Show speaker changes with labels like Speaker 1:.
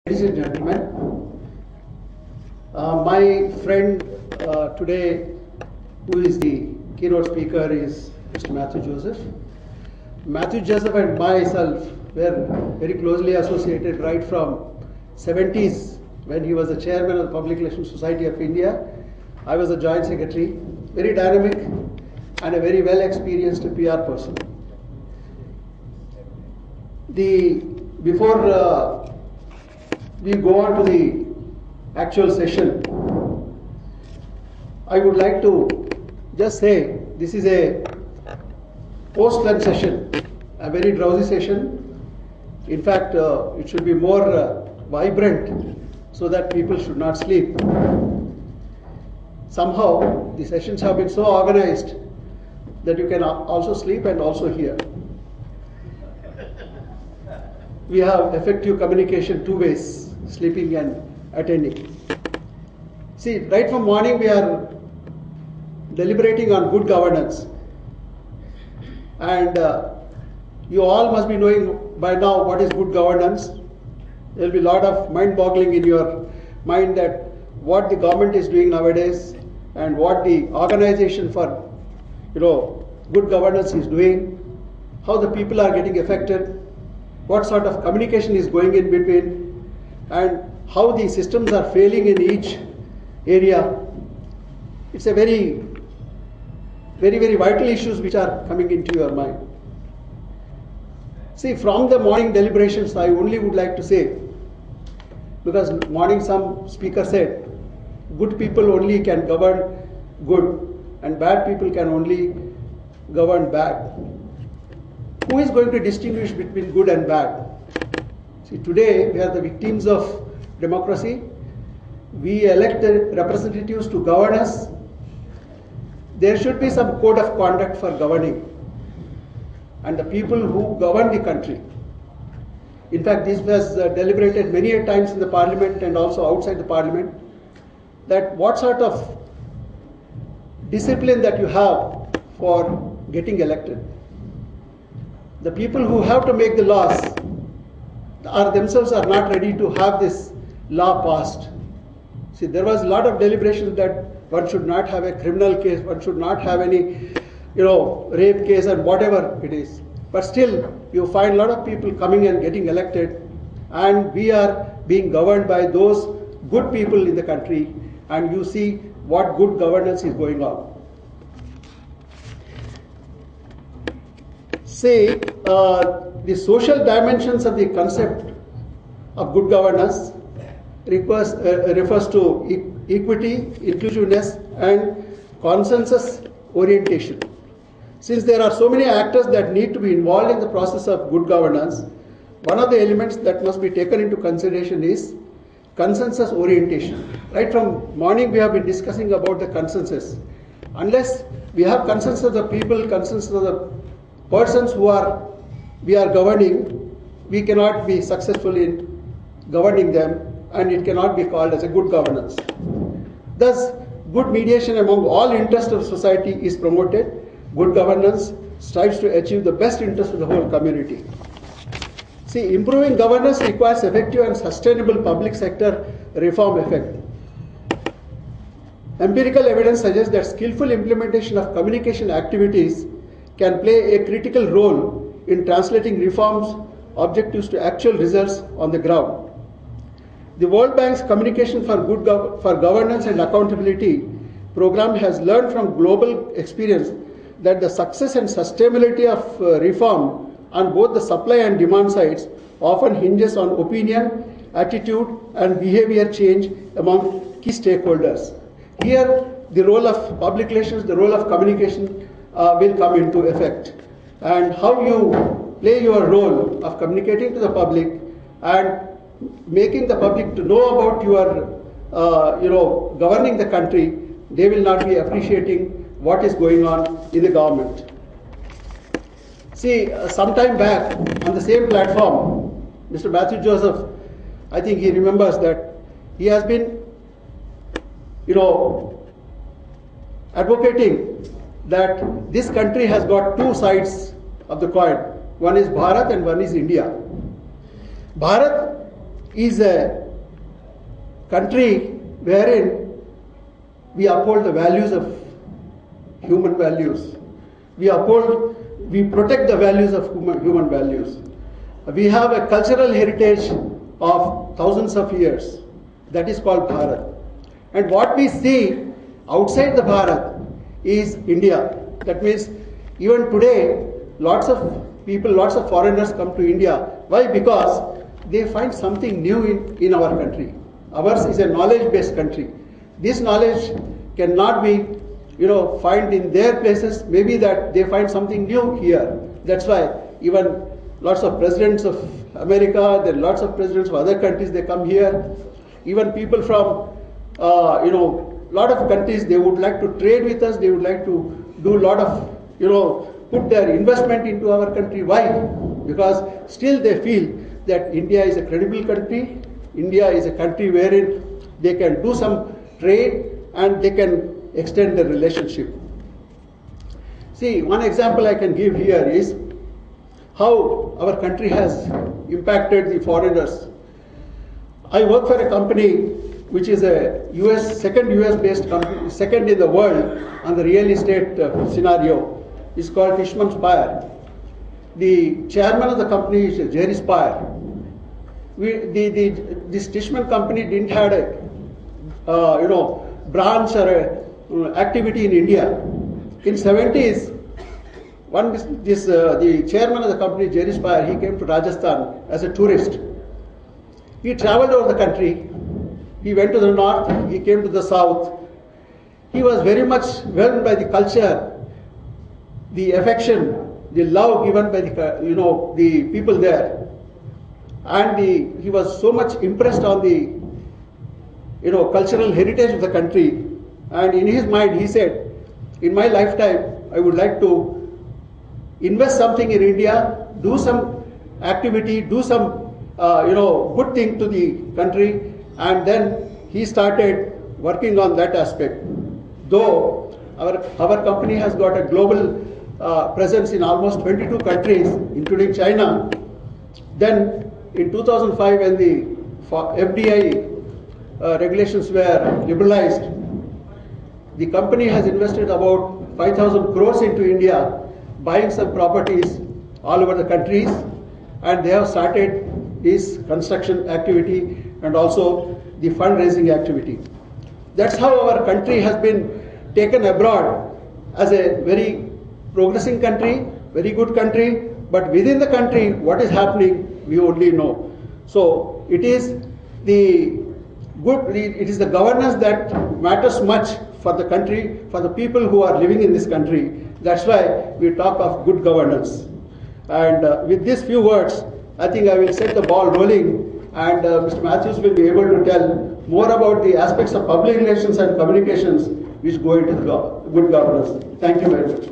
Speaker 1: Ladies and gentlemen, my friend today, who is the keynote speaker, is Mr. Matthew Joseph. Matthew Joseph and myself were very closely associated right from 70s when he was the chairman of the Public Relations Society of India. I was a joint secretary, very dynamic and a very well experienced PR person. Before we go on to the actual session, I would like to just say this is a post-lunch session, a very drowsy session. In fact, it should be more vibrant so that people should not sleep. Somehow, the sessions have been so organized that you can also sleep and also hear. We have effective communication two ways, sleeping and attending. See, right from morning we are deliberating on good governance. And you all must be knowing by now what is good governance. There will be a lot of mind-boggling in your mind that what the government is doing nowadays and what the organization for good governance is doing, how the people are getting affected, what sort of communication is going in between, and how the systems are failing in each area. It's a very vital issues which are coming into your mind. See, from the morning deliberations, I only would like to say, because morning some speaker said, good people only can govern good and bad people can only govern bad. Who is going to distinguish between good and bad? See, today we are the victims of democracy. We elect the representatives to govern us. There should be some code of conduct for governing. And the people who govern the country. In fact, this was deliberated many a times in the parliament and also outside the parliament, that what sort of discipline that you have for getting elected. The people who have to make the laws themselves are not ready to have this law passed. See, there was a lot of deliberations that one should not have a criminal case, one should not have any, rape case and whatever it is. But still, you find a lot of people coming and getting elected, and we are being governed by those good people in the country, and you see what good governance is going on. Say, the social dimensions of the concept of good governance refers to equity, inclusiveness, and consensus orientation. Since there are so many actors that need to be involved in the process of good governance, one of the elements that must be taken into consideration is consensus orientation. Right from morning we have been discussing about the consensus. Unless we have consensus of the people, consensus of the persons we are governing, we cannot be successful in governing them, and it cannot be called as a good governance. Thus, good mediation among all interests of society is promoted. Good governance strives to achieve the best interest of the whole community. See, improving governance requires effective and sustainable public sector reform effect. Empirical evidence suggests that skillful implementation of communication activities can play a critical role in translating reforms objectives to actual results on the ground. The World Bank's Communication for Governance and Accountability program has learned from global experience that the success and sustainability of reform on both the supply and demand sides often hinges on opinion, attitude, and behavior change among key stakeholders. Here, the role of public relations, the role of communication will come into effect. And how you play your role of communicating to the public and making the public to know about your, governing the country, they will not be appreciating what is going on in the government. See, some time back on the same platform, Mr. Matthew Joseph, I think he remembers that he has been, advocating that this country has got two sides of the coin. One is Bharat and one is India. Bharat is a country wherein we uphold the values of human values. We protect the values of human values. We have a cultural heritage of thousands of years. That is called Bharat. And what we see outside the Bharat is India. That means even today, lots of people, lots of foreigners come to India. Why? Because they find something new in our country. Ours is a knowledge-based country. This knowledge cannot be, find in their places. Maybe that they find something new here. That's why even lots of presidents of America, there are lots of presidents of other countries, they come here. Even people from, lot of countries, they would like to trade with us. They would like to do a lot of, put their investment into our country. Why? Because still they feel that India is a credible country. India is a country wherein they can do some trade and they can extend the relationship. See, one example I can give here is how our country has impacted the foreigners. I work for a company which is a second US based company, second in the world on the real estate scenario. It's called Tishman Speyer. The chairman of the company is Jerry Speyer. This Tishman company didn't have a branch or a activity in India. In 70s, the chairman of the company, Jerry Speyer, he came to Rajasthan as a tourist. He traveled over the country. He went to the north, he came to the south. He was very much whelmed by the culture, the affection, the love given by the people there. And he was so much impressed on the cultural heritage of the country. And in his mind, he said, in my lifetime, I would like to invest something in India, do some activity, do some good thing to the country, and then he started working on that aspect. Though our company has got a global presence in almost 22 countries, including China, then in 2005 when the FDI regulations were liberalized, the company has invested about 5,000 crores into India, buying some properties all over the countries, and they have started this construction activity and also the fundraising activity. That's how our country has been taken abroad as a very progressing country, very good country, but within the country, what is happening, we only know. So it is the governance that matters much for the country, for the people who are living in this country. That's why we talk of good governance. And with these few words, I think I will set the ball rolling, and Mr. Matthews will be able to tell more about the aspects of public relations and communications which go into the good governance. Thank you very much.